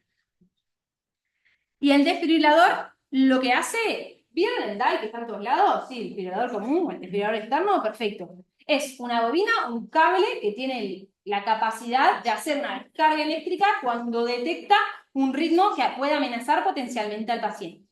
Y el desfibrilador, lo que hace, ¿vieron el DAI que está en todos lados? Sí, el desfibrilador común, el desfibrilador externo, perfecto. Es una bobina, un cable que tiene la capacidad de hacer una descarga eléctrica cuando detecta un ritmo que puede amenazar potencialmente al paciente.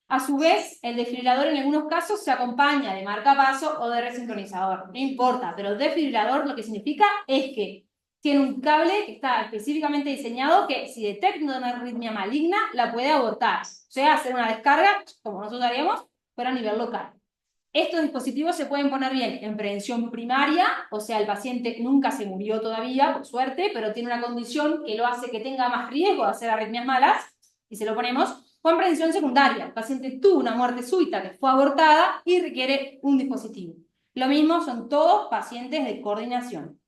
A su vez, el desfibrilador en algunos casos se acompaña de marcapaso o de resincronizador, no importa, pero el desfibrilador lo que significa es que tiene un cable que está específicamente diseñado que si detecta una arritmia maligna la puede abortar, o sea, hacer una descarga, como nosotros haríamos, pero a nivel local. Estos dispositivos se pueden poner bien en prevención primaria, o sea, el paciente nunca se murió todavía, por suerte, pero tiene una condición que lo hace que tenga más riesgo de hacer arritmias malas, y se lo ponemos, o en prevención secundaria. El paciente tuvo una muerte súbita que fue abortada y requiere un dispositivo. Lo mismo son todos pacientes de coordinación.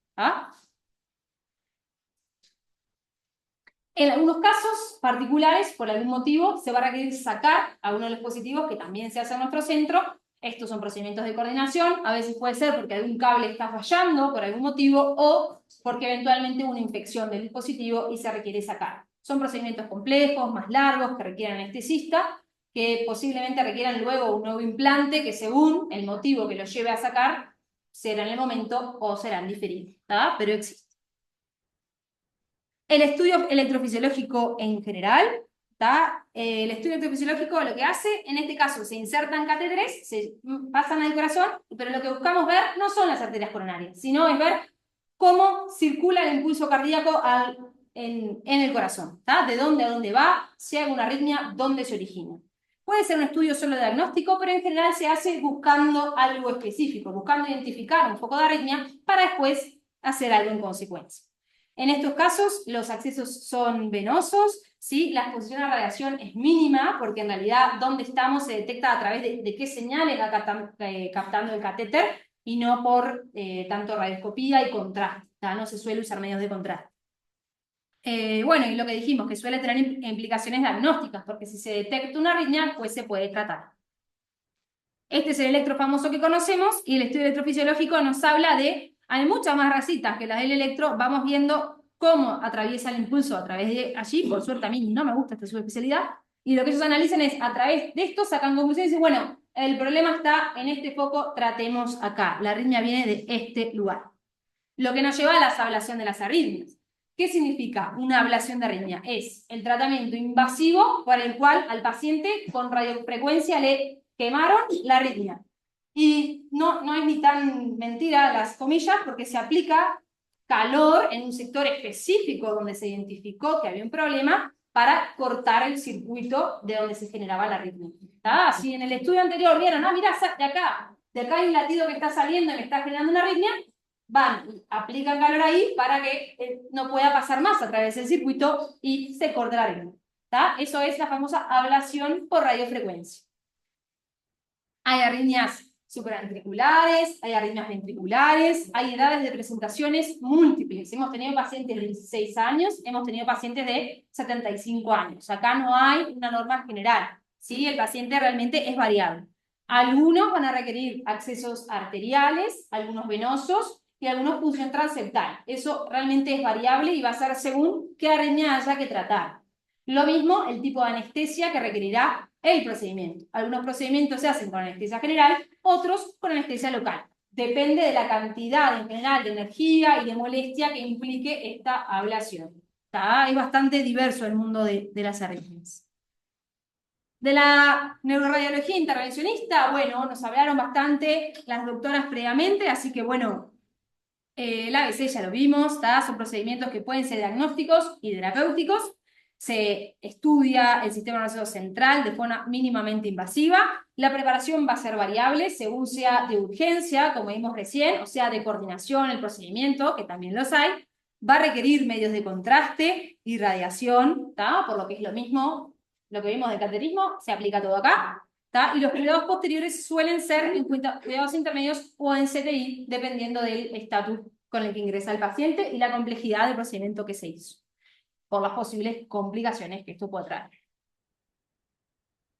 En algunos casos particulares, por algún motivo, se va a requerir sacar a uno de los dispositivos que también se hace en nuestro centro. Estos son procedimientos de coordinación, a veces puede ser porque algún cable está fallando por algún motivo o porque eventualmente hubo una infección del dispositivo y se requiere sacar. Son procedimientos complejos, más largos, que requieren anestesista, que posiblemente requieran luego un nuevo implante que según el motivo que lo lleve a sacar, será en el momento o serán diferidos, pero existe. El estudio electrofisiológico en general, el estudio electrofisiológico lo que hace, en este caso se insertan catéteres, se pasan al corazón, pero lo que buscamos ver no son las arterias coronarias, sino es ver cómo circula el impulso cardíaco en el corazón, ¿tá? De dónde a dónde va, si hay una arritmia, dónde se origina. Puede ser un estudio solo de diagnóstico, pero en general se hace buscando algo específico, buscando identificar un foco de arritmia para después hacer algo en consecuencia. En estos casos, los accesos son venosos, ¿sí? La exposición a radiación es mínima, porque en realidad donde estamos se detecta a través de qué señales va captando el catéter, y no por tanto radioscopía y contraste, ¿tá? No se suele usar medios de contraste. Bueno, y lo que dijimos, que suele tener implicaciones diagnósticas, porque si se detecta una arritmia, pues se puede tratar. Este es el electro famoso que conocemos, y el estudio electrofisiológico nos habla de, hay muchas más racitas que las del electro, vamos viendo cómo atraviesa el impulso a través de allí, por suerte a mí no me gusta esta subespecialidad, y lo que ellos analizan es, a través de esto sacan conclusiones y dicen, bueno, el problema está en este foco, tratemos acá, la arritmia viene de este lugar. Lo que nos lleva a la ablación de las arritmias. ¿Qué significa una ablación de arritmia? Es el tratamiento invasivo por el cual al paciente con radiofrecuencia le quemaron la arritmia. Y no es ni tan mentira las comillas, porque se aplica calor en un sector específico donde se identificó que había un problema para cortar el circuito de donde se generaba la arritmia. ¿Tá? Si en el estudio anterior vieron, mira, de acá hay un latido que está saliendo y me está generando una arritmia, van, aplican calor ahí para que no pueda pasar más a través del circuito y se corte la arritmia. ¿Tá? Eso es la famosa ablación por radiofrecuencia. Hay arritmias supraventriculares, hay arritmias ventriculares, hay edades de presentaciones múltiples. Hemos tenido pacientes de 16 años, hemos tenido pacientes de 75 años. Acá no hay una norma general, ¿sí? El paciente realmente es variable. Algunos van a requerir accesos arteriales, algunos venosos y algunos punción transeptal. Eso realmente es variable y va a ser según qué arritmia haya que tratar. Lo mismo el tipo de anestesia que requerirá el procedimiento. Algunos procedimientos se hacen con anestesia general, otros con anestesia local. Depende de la cantidad en general de energía y de molestia que implique esta ablación. ¿Tá? Es bastante diverso el mundo de las arritmias. De la neuroradiología intervencionista, bueno, nos hablaron bastante las doctoras previamente, así que bueno, el ABC ya lo vimos, ¿tá? Son procedimientos que pueden ser diagnósticos y terapéuticos. Se estudia el sistema nervioso central de forma mínimamente invasiva. La preparación va a ser variable según sea de urgencia, como vimos recién, o sea de coordinación el procedimiento, que también los hay. Va a requerir medios de contraste y radiación, ¿tá? Por lo que es lo mismo, lo que vimos del cateterismo, se aplica todo acá. ¿Tá? Y los cuidados posteriores suelen ser en cuidados intermedios o en CTI, dependiendo del estatus con el que ingresa el paciente y la complejidad del procedimiento que se hizo, por las posibles complicaciones que esto puede traer.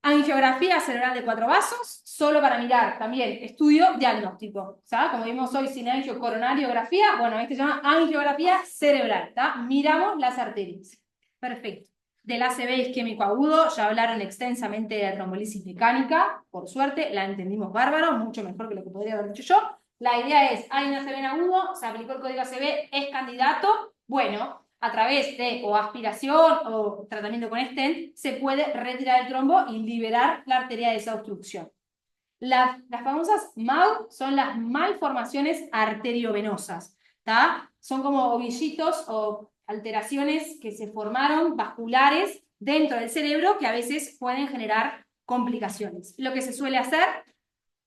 Angiografía cerebral de 4 vasos, solo para mirar también estudio diagnóstico. ¿Sabes? Como vimos hoy sin angiocoronariografía, bueno, este se llama angiografía cerebral. ¿Tá? Miramos las arterias. Perfecto. Del ACV isquémico agudo ya hablaron extensamente de la trombolisis mecánica, por suerte, la entendimos bárbaro, mucho mejor que lo que podría haber dicho yo. La idea es, hay un ACV en agudo, se aplicó el código ACV, es candidato, bueno, a través de o aspiración o tratamiento con stent, se puede retirar el trombo y liberar la arteria de esa obstrucción. Las famosas MAU son las malformaciones arteriovenosas, ¿tá? Son como ovillitos o alteraciones que se formaron vasculares dentro del cerebro que a veces pueden generar complicaciones. Lo que se suele hacer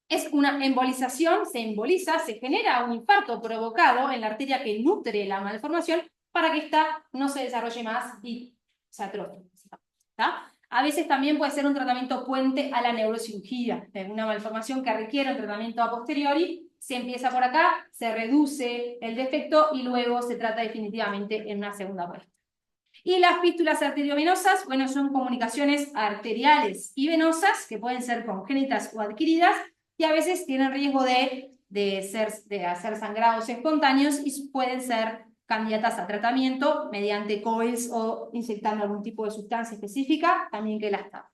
es una embolización, se emboliza, se genera un infarto provocado en la arteria que nutre la malformación para que ésta no se desarrolle más y se atrofie. ¿Tá? A veces también puede ser un tratamiento puente a la neurocirugía, una malformación que requiere un tratamiento a posteriori, se empieza por acá, se reduce el defecto y luego se trata definitivamente en una segunda vuelta. Y las fístulas arteriovenosas, bueno, son comunicaciones arteriales y venosas que pueden ser congénitas o adquiridas y a veces tienen riesgo de hacer sangrados espontáneos y pueden ser candidatas a tratamiento mediante coils o inyectando algún tipo de sustancia específica, también que las tapa.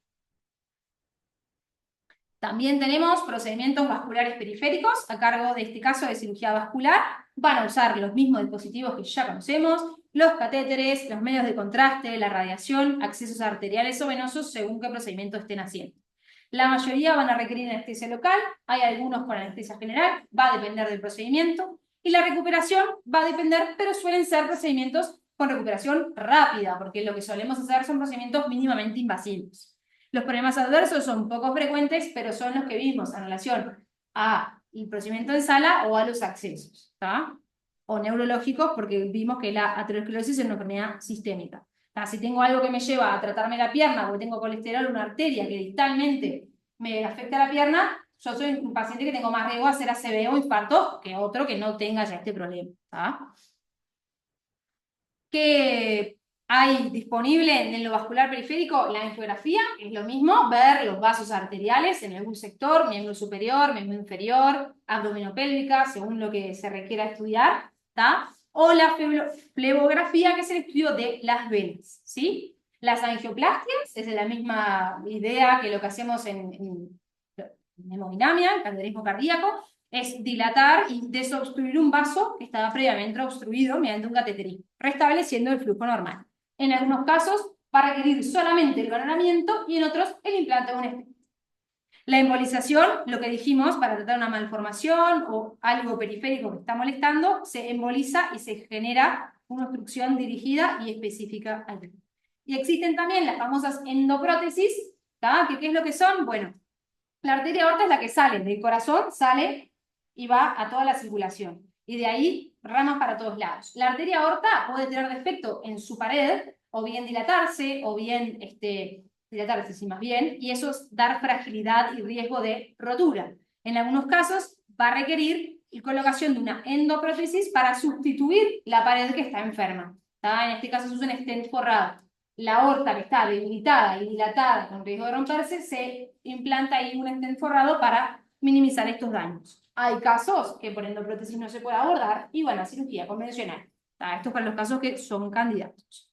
También tenemos procedimientos vasculares periféricos a cargo de este caso de cirugía vascular. Van a usar los mismos dispositivos que ya conocemos, los catéteres, los medios de contraste, la radiación, accesos arteriales o venosos según qué procedimiento estén haciendo. La mayoría van a requerir anestesia local, hay algunos con anestesia general, va a depender del procedimiento. Y la recuperación va a depender, pero suelen ser procedimientos con recuperación rápida, porque lo que solemos hacer son procedimientos mínimamente invasivos. Los problemas adversos son poco frecuentes, pero son los que vimos en relación al procedimiento de sala o a los accesos, ¿tá? O neurológicos, porque vimos que la aterosclerosis es una enfermedad sistémica. ¿Tá? Si tengo algo que me lleva a tratarme la pierna, porque tengo colesterol, una arteria que distalmente me afecta la pierna, yo soy un paciente que tengo más riesgo de hacer ACV o infarto que otro que no tenga ya este problema. ¿Tá? ¿Qué hay disponible en el vascular periférico? La angiografía, es lo mismo, ver los vasos arteriales en algún sector, miembro superior, miembro inferior, abdominopélvica, según lo que se requiera estudiar, ¿tá? O la flebografía, que es el estudio de las venas, ¿sí? Las angioplastias, es la misma idea que lo que hacemos en hemodinamia, en cateterismo cardíaco, es dilatar y desobstruir un vaso que estaba previamente obstruido mediante un cateterismo, restableciendo el flujo normal. En algunos casos va a requerir solamente el coronamiento y en otros el implante de un stent. La embolización, lo que dijimos, para tratar una malformación o algo periférico que está molestando, se emboliza y se genera una obstrucción dirigida y específica al ritmo. Y existen también las famosas endoprótesis, ¿tá? ¿Qué es lo que son? Bueno, la arteria aorta es la que sale del corazón, sale y va a toda la circulación. Y de ahí ramas para todos lados. La arteria aorta puede tener defecto en su pared, o bien dilatarse, o bien dilatarse, sí, más bien, y eso es dar fragilidad y riesgo de rotura. En algunos casos va a requerir la colocación de una endoprótesis para sustituir la pared que está enferma. ¿Tá? En este caso se usa un stent forrado. La aorta que está debilitada y dilatada con riesgo de romperse, se implanta ahí un stent forrado para minimizar estos daños. Hay casos que por endoprótesis no se puede abordar y bueno, cirugía convencional. Estos para los casos que son candidatos.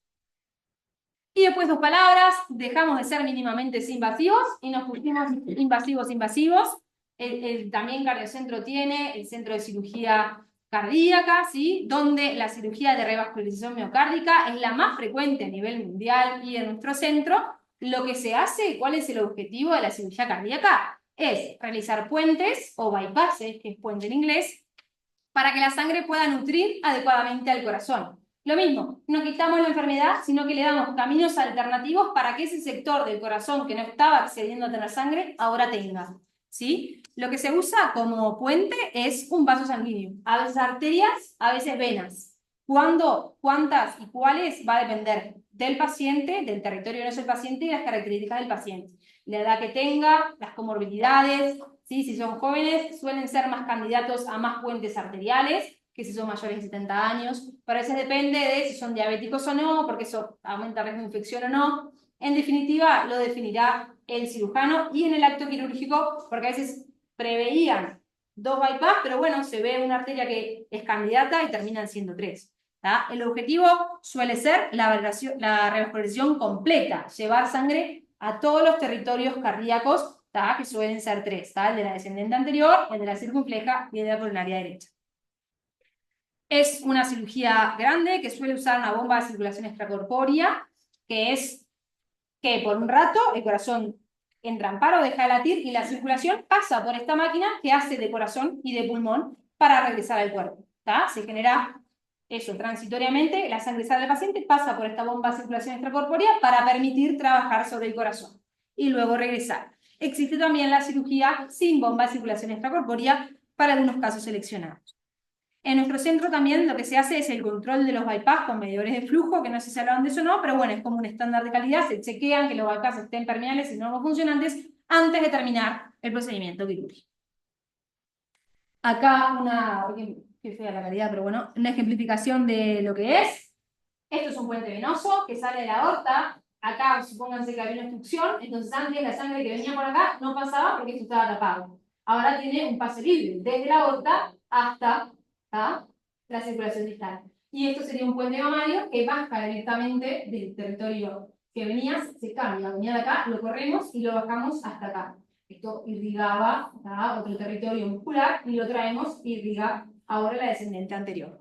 Y después dos palabras, dejamos de ser mínimamente invasivos y nos pusimos invasivos. También Cardiocentro tiene el centro de cirugía cardíaca, ¿sí? Donde la cirugía de revascularización miocárdica es la más frecuente a nivel mundial y en nuestro centro. Lo que se hace, ¿cuál es el objetivo de la cirugía cardíaca? Es realizar puentes o bypasses, que es puente en inglés, para que la sangre pueda nutrir adecuadamente al corazón. Lo mismo, no quitamos la enfermedad, sino que le damos caminos alternativos para que ese sector del corazón que no estaba accediendo a tener sangre, ahora tenga. ¿Sí? Lo que se usa como puente es un vaso sanguíneo. A veces arterias, a veces venas. ¿Cuándo, cuántas y cuáles? Va a depender del paciente, del territorio no es el paciente y las características del paciente. La edad que tenga, las comorbilidades, ¿sí? Si son jóvenes, suelen ser más candidatos a más puentes arteriales que si son mayores de 70 años. Pero a veces depende de si son diabéticos o no, porque eso aumenta el riesgo de infección o no. En definitiva, lo definirá el cirujano y en el acto quirúrgico, porque a veces preveían 2 bypass, pero bueno, se ve una arteria que es candidata y terminan siendo 3. ¿Tá? El objetivo suele ser la revascularización completa, llevar sangre a todos los territorios cardíacos, ¿tá? Que suelen ser 3, ¿tá? El de la descendente anterior, el de la circunfleja y el de la coronaria derecha. Es una cirugía grande que suele usar una bomba de circulación extracorpórea, que es que por un rato el corazón entra en paro, deja de latir y la circulación pasa por esta máquina que hace de corazón y de pulmón para regresar al cuerpo. ¿Tá? Se genera eso transitoriamente, la sangre sale del paciente, pasa por esta bomba de circulación extracorpórea para permitir trabajar sobre el corazón y luego regresar. Existe también la cirugía sin bomba de circulación extracorpórea para algunos casos seleccionados. En nuestro centro también lo que se hace es el control de los bypass con medidores de flujo, que no sé si hablaban de eso o no, pero bueno, es como un estándar de calidad, se chequean que los bypass estén permeables y no funcionantes antes de terminar el procedimiento quirúrgico. Acá qué fea la calidad, pero bueno, una ejemplificación de lo que es. Esto es un puente venoso que sale de la aorta. Acá supónganse que había una obstrucción, entonces antes la sangre que venía por acá no pasaba porque esto estaba tapado. Ahora tiene un pase libre, desde la aorta hasta la circulación distal. Y esto sería un puente mamario que baja directamente del territorio que venía, se cambia, venía de acá, lo corremos y lo bajamos hasta acá. Esto irrigaba otro territorio muscular y lo traemos y irriga ahora la descendente anterior.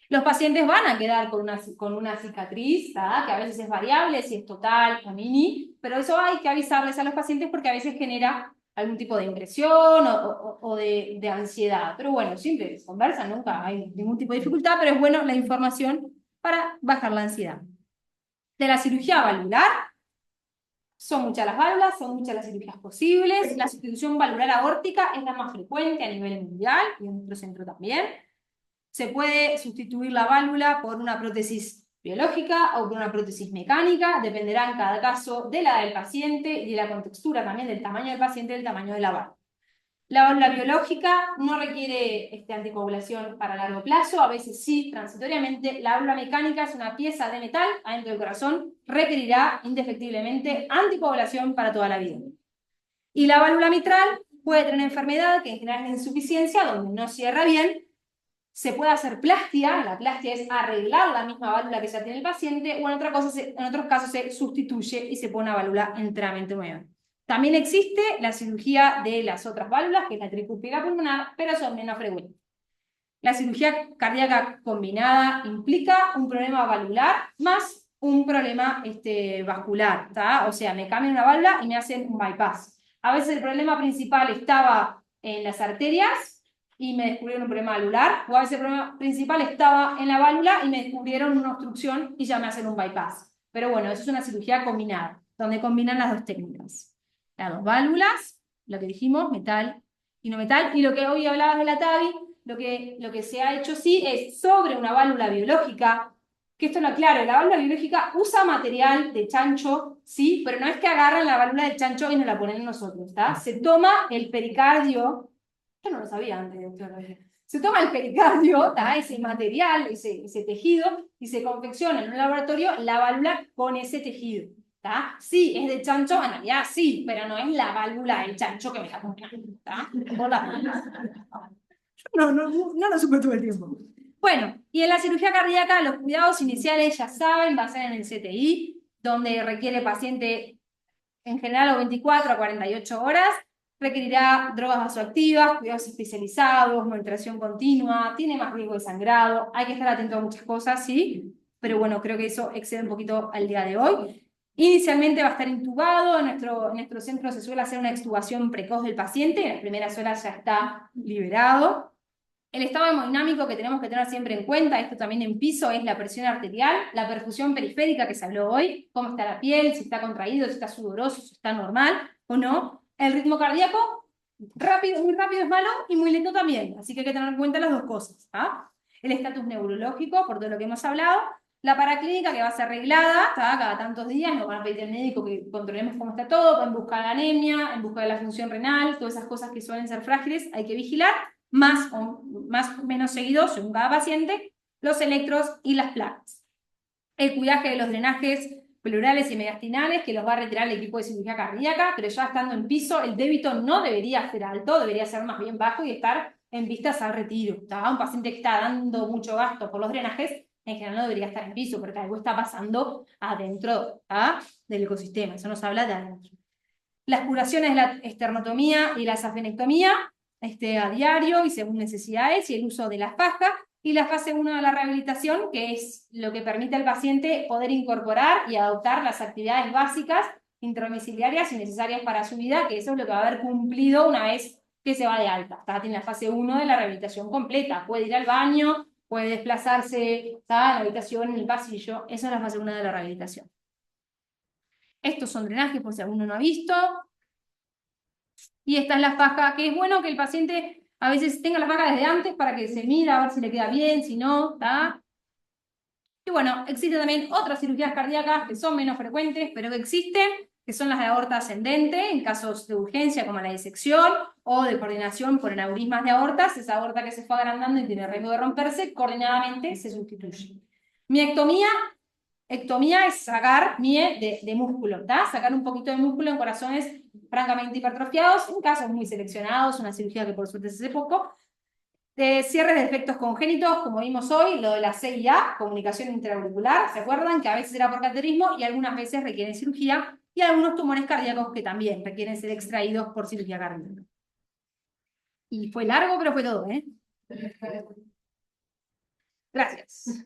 Los pacientes van a quedar con una cicatriz, que a veces es variable, si es total o mini, pero eso hay que avisarles a los pacientes porque a veces genera algún tipo de impresión o de ansiedad. Pero bueno, siempre se conversa, nunca hay ningún tipo de dificultad, pero es bueno la información para bajar la ansiedad. De la cirugía valvular, son muchas las válvulas, son muchas las cirugías posibles. La sustitución valvular aórtica es la más frecuente a nivel mundial y en nuestro centro también. Se puede sustituir la válvula por una prótesis biológica o por una prótesis mecánica, dependerá en cada caso de la edad del paciente y de la contextura también del tamaño del paciente y del tamaño de la válvula. La válvula biológica no requiere anticoagulación para largo plazo, a veces sí, transitoriamente. La válvula mecánica es una pieza de metal adentro del corazón, requerirá indefectiblemente anticoagulación para toda la vida. Y la válvula mitral puede tener una enfermedad que en general es insuficiencia, donde no cierra bien. Se puede hacer plastia, la plastia es arreglar la misma válvula que ya tiene el paciente, o en otros casos se sustituye y se pone una válvula enteramente nueva. También existe la cirugía de las otras válvulas, que es la tricúspide pulmonar, pero son menos frecuentes. La cirugía cardíaca combinada implica un problema valvular más un problema vascular, ¿tá? O sea, me cambian una válvula y me hacen un bypass. A veces el problema principal estaba en las arterias y me descubrieron un problema valvular, o a veces el problema principal estaba en la válvula y me descubrieron una obstrucción y ya me hacen un bypass. Pero bueno, eso es una cirugía combinada, donde combinan las dos técnicas. Las dos válvulas, lo que dijimos, metal y no metal, y lo que hoy hablabas de la TAVI, lo que se ha hecho sí es sobre una válvula biológica, que esto lo aclaro, la válvula biológica usa material de chancho, sí, pero no es que agarran la válvula del chancho y nos la ponen nosotros, ¿está? Se toma el pericardio, yo no lo sabía antes de esto, se toma el pericardio, ¿está? Ese material, ese tejido, y se confecciona en un laboratorio la válvula con ese tejido. ¿Tá? Sí, es de chancho, en realidad sí, pero no es la válvula del chancho que me está comiendo. No lo supe todo el tiempo. Bueno, y en la cirugía cardíaca los cuidados iniciales ya saben, va a ser en el CTI, donde requiere paciente en general 24 a 48 horas, requerirá drogas vasoactivas, cuidados especializados, monitoración continua, tiene más riesgo de sangrado, hay que estar atento a muchas cosas, sí, pero bueno, creo que eso excede un poquito al día de hoy. Inicialmente va a estar intubado, en nuestro centro se suele hacer una extubación precoz del paciente, en las primeras horas ya está liberado. El estado hemodinámico que tenemos que tener siempre en cuenta, esto también en piso, es la presión arterial, la perfusión periférica que se habló hoy, cómo está la piel, si está contraído, si está sudoroso, si está normal o no. El ritmo cardíaco, rápido, muy rápido es malo y muy lento también, así que hay que tener en cuenta las dos cosas. El estatus neurológico, por todo lo que hemos hablado, la paraclínica que va a ser arreglada, cada tantos días, nos van a pedir al médico que controlemos cómo está todo, en busca de la anemia, en busca de la función renal, todas esas cosas que suelen ser frágiles, hay que vigilar, más o menos seguido, según cada paciente, los electros y las placas. El cuidaje de los drenajes pleurales y mediastinales, que los va a retirar el equipo de cirugía cardíaca, pero ya estando en piso, el débito no debería ser alto, debería ser más bien bajo y estar en vistas al retiro. Un paciente que está dando mucho gasto por los drenajes, en general no debería estar en piso, porque algo está pasando adentro del ecosistema, eso nos habla de adentro. Las curaciones de la esternotomía y la safenectomía, a diario y según necesidades, y el uso de la faja, y la fase 1 de la rehabilitación, que es lo que permite al paciente poder incorporar y adoptar las actividades básicas, intradomiciliarias y necesarias para su vida, que eso es lo que va a haber cumplido una vez que se va de alta. Tiene la fase 1 de la rehabilitación completa, puede ir al baño, puede desplazarse en la habitación, en el pasillo, esa es la fase 1 de la rehabilitación. Estos son drenajes, por si alguno no ha visto. Y esta es la faja, que es bueno que el paciente a veces tenga la faja desde antes para que se mira a ver si le queda bien, si no, ¿está? Y bueno, existen también otras cirugías cardíacas que son menos frecuentes, pero que existen, que son las de aorta ascendente, en casos de urgencia como la disección, o de coordinación por aneurismas de aortas, esa aorta que se fue agrandando y tiene riesgo de romperse, coordinadamente se sustituye. Miectomía. Ectomía es sacar de músculo, ¿tá? Sacar un poquito de músculo en corazones francamente hipertrofiados, en casos muy seleccionados, una cirugía que por suerte se hace poco. Cierres de defectos congénitos, como vimos hoy, lo de la CIA, comunicación interauricular, ¿se acuerdan? Que a veces era por cateterismo y algunas veces requieren cirugía, y algunos tumores cardíacos que también requieren ser extraídos por cirugía cardíaca. Y fue largo, pero fue todo, ¿eh? Gracias.